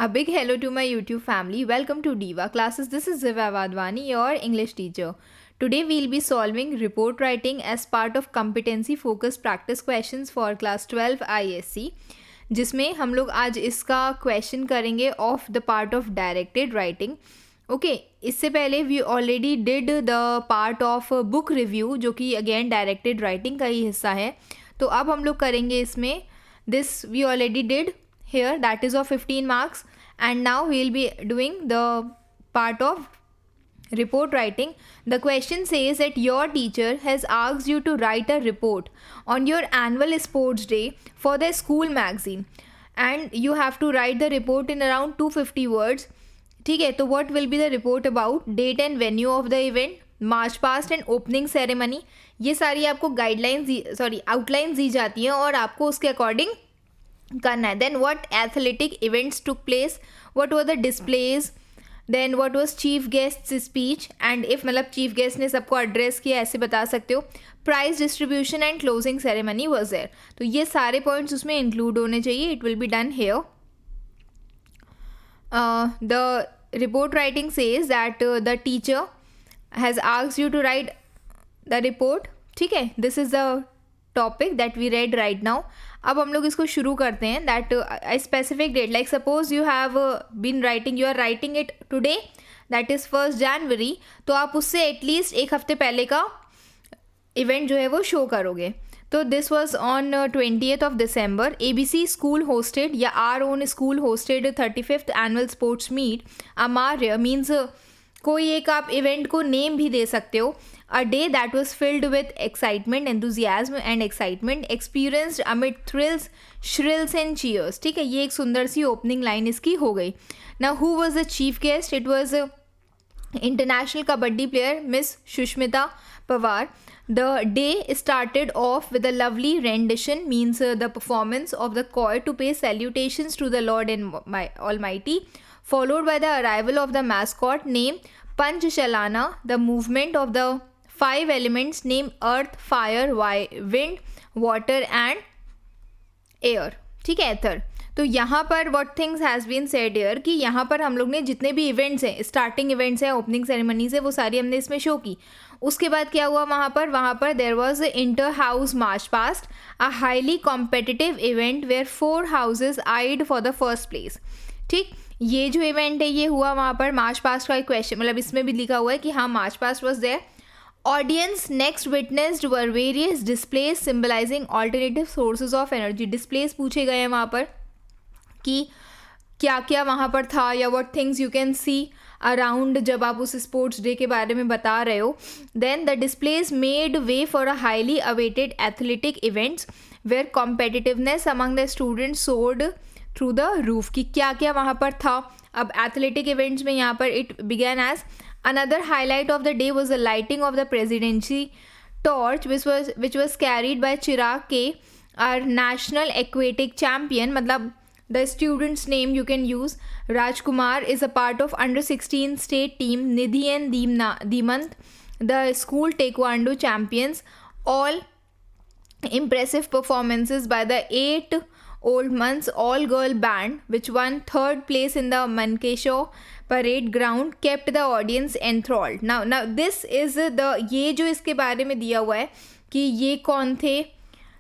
A big hello to my YouTube family. Welcome to Diva Classes. This is Ziva Vadwani, your English teacher. Today we'll be solving report writing as part of competency focused practice questions for class 12 ISC, जिसमें हम लोग आज इसका question करेंगे of the part of directed writing. Okay, इससे पहले we already did the part of book review, जो कि अगेन डायरेक्टेड राइटिंग का ही हिस्सा है. तो अब हम लोग करेंगे इसमें this we already did here, that is of 15 marks, and now we will be doing the part of report writing. The question says that your teacher has asked you to write a report on your annual sports day for the school magazine, and you have to write the report in around 250 words. ठीक है, तो what will be the report about? Date and venue of the event, march past and opening ceremony. ये सारी आपको guidelines outlines दी जाती हैं और आपको उसके अकॉर्डिंग करना है. Then what athletic events took place, what were the displays, then what was chief guest speech, and if मतलब चीफ गेस्ट ने सबको एड्रेस किया ऐसे बता सकते हो. Prize distribution and closing ceremony was there. तो ये सारे पॉइंट्स उसमें इंक्लूड होने चाहिए. It will be done here. The report writing says that the teacher has asked you to write the report. ठीक है, this is the topic that we read right now. अब हम लोग इसको शुरू करते हैं. That specific date, like suppose you have been writing, you are writing it today, that is 1 January. तो आप उससे एटलीस्ट एक हफ्ते पहले का इवेंट जो है वो शो करोगे. तो this was on 20th of December. ABC school hosted या our own school hosted 35th annual sports meet. अमार्य मीन्स कोई एक आप इवेंट को नेम भी दे सकते हो. A day that was filled with excitement, enthusiasm and excitement, experienced amid thrills, shrills and cheers. ठीक है, ये एक सुंदर सी ओपनिंग लाइन इसकी हो गई. Now who was the chief guest? It was international kabaddi player Miss Shushmita Pawar. The day started off with a lovely rendition, means the performance of the choir to pay salutations to the Lord and Almighty, followed by the arrival of the mascot named Panchshalana, the movement of the 5 elements named earth, fire, wind, water and air. ठीक है, एथर. तो यहाँ पर what things has been said here कि यहाँ पर हम लोग ने जितने भी इवेंट्स हैं, स्टार्टिंग इवेंट्स हैं, ओपनिंग सेरेमनीज है, वो सारी हमने इसमें शो की. उसके बाद क्या हुआ वहाँ पर there was inter house march past, a highly competitive event where 4 houses eyed for the first place. ठीक, ये जो इवेंट है ये हुआ वहाँ पर मार्च पास्ट का एक क्वेश्चन, मतलब इसमें भी लिखा हुआ है कि हाँ march past was there. Audience next witnessed were various displays symbolizing alternative sources of energy. Displays पूछे गए हैं वहाँ पर कि क्या क्या वहाँ पर था, या what things you can see around जब आप उस स्पोर्ट्स डे के बारे में बता रहे हो. Then the displays made way for a highly awaited athletic events where competitiveness among the students soared through the roof. कि क्या क्या वहाँ पर था. अब एथलेटिक इवेंट्स में यहाँ पर it began as another highlight of the day was the lighting of the presidency torch, which was carried by Chirag K, our national aquatic champion. मतलब the student's name you can use. Rajkumar is a part of under 16 state team. Nidhi and Dimant, the school taekwondo champions. All impressive performances by the 8 Old Months all girl band, which won 3rd place in the Mankesho parade ground, kept the audience enthralled. Now this is the, ये जो इसके बारे में दिया हुआ है कि ये कौन थे,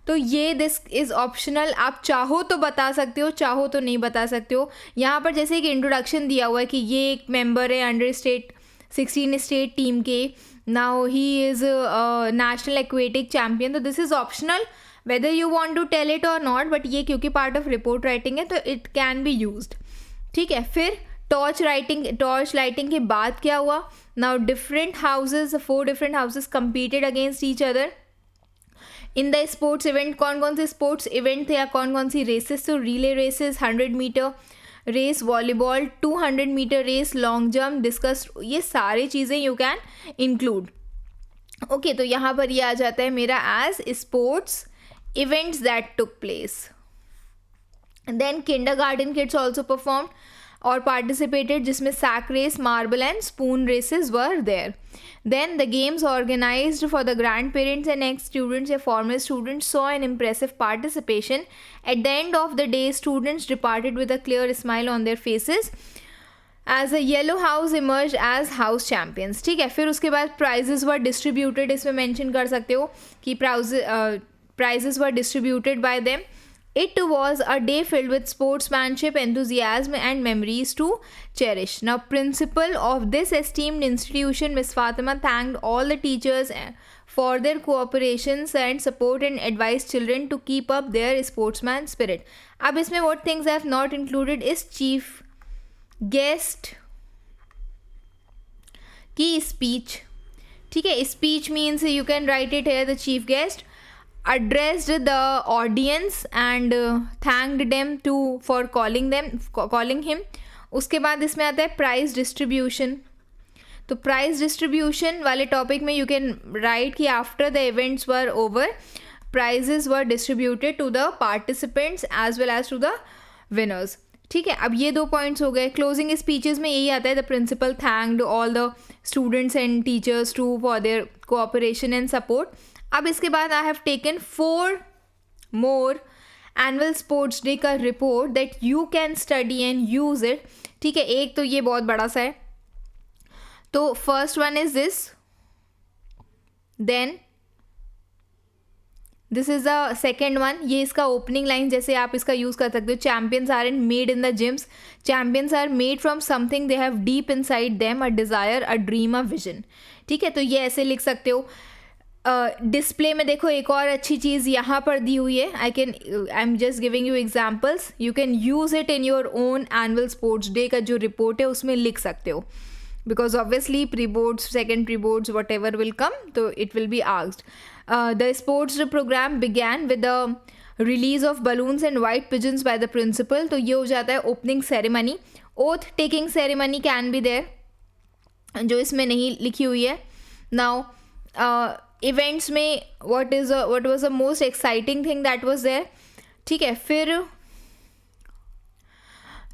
तो ये दिस इज़ ऑप्शनल. आप चाहो तो बता सकते हो, चाहो तो नहीं बता सकते हो. यहाँ पर जैसे एक इंट्रोडक्शन दिया हुआ है कि ये एक मेंबर है अंडर 16 स्टेट टीम के. Now he is national aquatic champion. तो this is optional whether you want to tell it or not, but ये क्योंकि part of report writing है तो it can be used. ठीक है, फिर टॉर्च लाइटिंग के बाद क्या हुआ. Now different houses, 4 different houses competed against each other in the sports event. कौन कौन से स्पोर्ट्स इवेंट थे या कौन कौन सी रेसेस. तो relay races, 100 meter race, volleyball, 200 meter race, long jump, discus, ये सारी चीज़ें यू कैन इंक्लूड. ओके, तो यहाँ पर ये आ जाता है मेरा as sports events that took place. And then kindergarten kids also performed. और participated, जिसमें sack race, marble and spoon races were there. Then the games organized for the grandparents and ex-students and former students saw an impressive participation. At the end of the day, students departed with a clear smile on their faces as a yellow house emerged as house champions. ठीक है, फिर उसके बाद prizes were distributed. इसमें mention कर सकते हो कि prizes were distributed by them. It was a day filled with sportsmanship, enthusiasm and memories to cherish. Now, principal of this esteemed institution, Miss Fatima, thanked all the teachers for their cooperation and support and advised children to keep up their sportsman spirit. अब इसमें what things I have not included is chief guest की speech. ठीक है, speech means you can write it here. The chief guest addressed the audience and thanked them for calling him. उसके बाद इसमें आता है प्राइज डिस्ट्रीब्यूशन. तो prize distribution वाले टॉपिक में यू कैन राइट कि after the events were over prizes were distributed to the participants as well as to the winners. ठीक है, अब ये 2 पॉइंट्स हो गए. क्लोजिंग स्पीचेस में यही आता है, the principal thanked all the students and teachers to for their cooperation and support. अब इसके बाद I have taken 4 more annual sports day का report that you can study and use it. ठीक है, एक तो ये बहुत बड़ा सा है. तो first one is this, then this is the second one. ये इसका ओपनिंग लाइन जैसे आप इसका यूज कर सकते हो. Champions are in made in the gyms. Champions are made from something they have deep inside them, a desire, a dream, a vision. ठीक है, तो ये ऐसे लिख सकते हो. डिस्प्ले में देखो एक और अच्छी चीज़ यहाँ पर दी हुई है. I am just giving you examples. You can use it in your own annual sports day का जो रिपोर्ट है उसमें लिख सकते हो, because obviously pre boards, second pre boards, whatever will come, तो it will be asked. The sports programme began with the release of balloons and white pigeons by the principal. तो ये हो जाता है opening ceremony. Oath taking ceremony can be there, जो इसमें नहीं लिखी हुई है. नाउ इवेंट्स में what was the most exciting thing that was there. ठीक है, फिर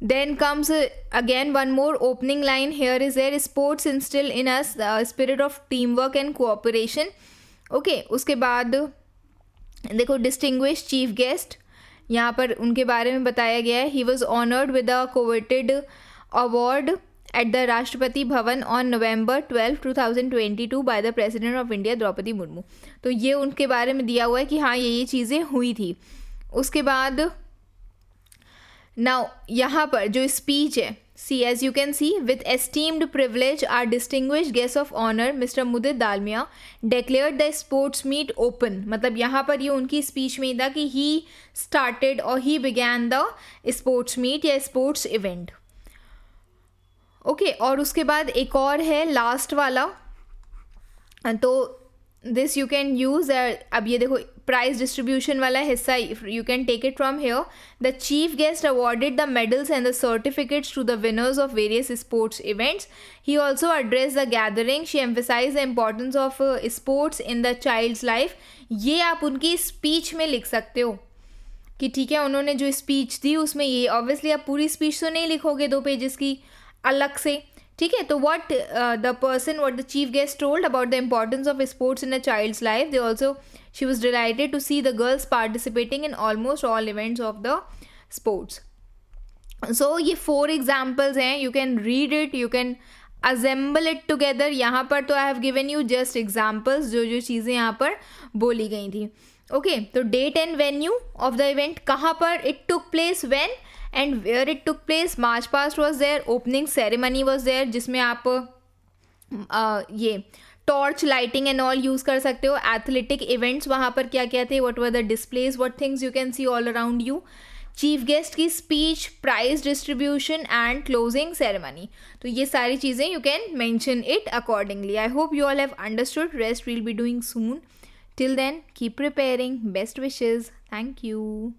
then comes again one more opening line here is there, sports instill in us the spirit of teamwork and cooperation. Okay, उसके बाद देखो distinguished chief guest, यहाँ पर उनके बारे में बताया गया है. he was honored with a coveted award at the Rashtrapati Bhavan on November 12, 2022 by the President of India Draupadi Murmu. तो ये उनके बारे में दिया हुआ है कि हाँ ये चीज़ें हुई थी. उसके बाद नाउ यहाँ पर जो स्पीच है, see as you can see, with esteemed privilege our distinguished guest of honour mister Mudit Dalmia declared the sports meet open. मतलब यहाँ पर ये उनकी स्पीच में था कि ही स्टार्टेड और he began the sports meet या स्पोर्ट्स इवेंट. ओके, और उसके बाद एक और है लास्ट वाला, तो दिस यू कैन यूज़. अब ये देखो प्राइज डिस्ट्रीब्यूशन वाला हिस्सा, you can take it from here. The chief guest awarded the medals and the certificates to the winners of various sports events. He also address the gathering. She emphasize the importance of sports in the child's life. ये आप उनकी speech में लिख सकते हो कि ठीक है, उन्होंने जो स्पीच दी उसमें ये. ऑब्वियसली आप पूरी स्पीच तो नहीं लिखोगे 2 पेजेस की अलग से. ठीक है, तो what the chief guest told about the importance of sports in a child's life. She was delighted to see the girls participating in almost all events of the sports. So ये 4 examples हैं. You can read it, you can assemble it together. यहाँ पर तो I have given you just examples, जो चीज़ें यहाँ पर बोली गई थी. Okay, तो date and venue of the event, कहाँ पर it took place, when and where it took place. March past was there, opening ceremony was there, जिसमें आप ये torch lighting and all use कर सकते हो. एथलेटिक इवेंट्स वहाँ पर क्या क्या थे, what were the displays, what things you can see all around you. Chief guest की speech, prize distribution and closing ceremony. तो ये सारी चीज़ें you can mention it accordingly. I hope you all have understood. Rest we'll be doing soon. Till then keep preparing. Best wishes. Thank you.